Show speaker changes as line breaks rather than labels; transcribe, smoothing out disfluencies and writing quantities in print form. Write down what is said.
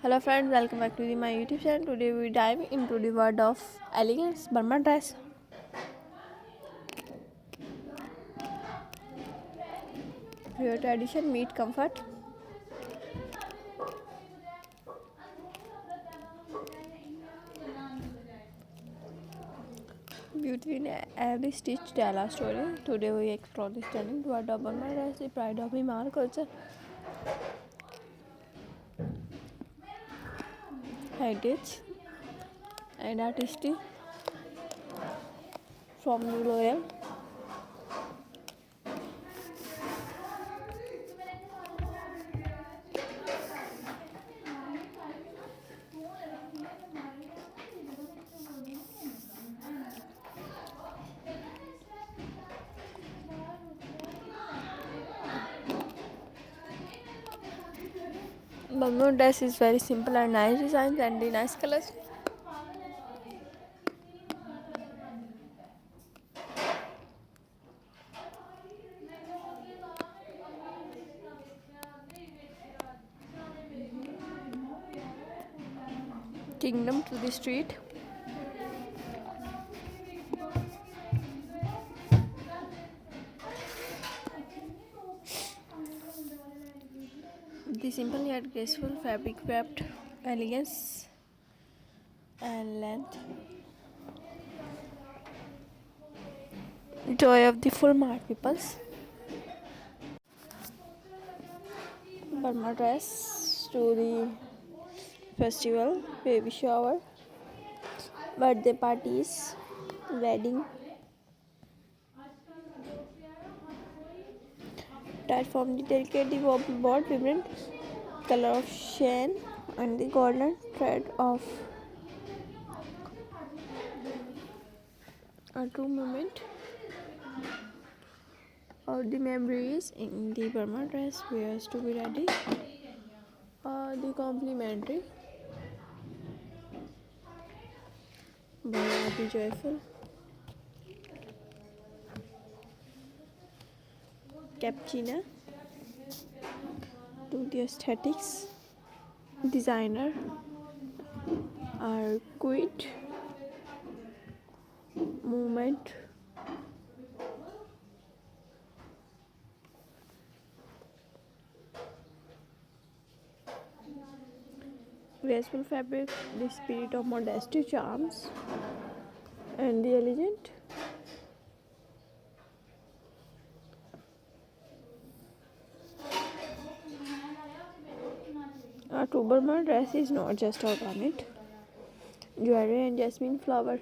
Hello friends, welcome back to my YouTube channel. Today we dive into the world of elegance Burma dress. Where tradition meet comfort. Beauty in every stitch tell a story. Today we explore the stunning world of Burma dress, the pride of Myanmar culture, heritage, and artistry from the royal. Burma dress is very simple and nice designs and the nice colors. Kingdom to the street. The simple yet graceful fabric wrapped elegance and length. Joy of the full mart peoples. Burma dress to the festival, baby shower, birthday parties, wedding, tied from the delicately bought vibrant color of sheen and the golden thread of a true moment of the memories in the Burma dress wears to be ready. The complimentary, the joyful, cappuccino to the aesthetics, designer, are quit movement. Graceful fabric, the spirit of modesty charms, and the elegant. A true Burma dress is not just ornament, jewelry, and jasmine flower.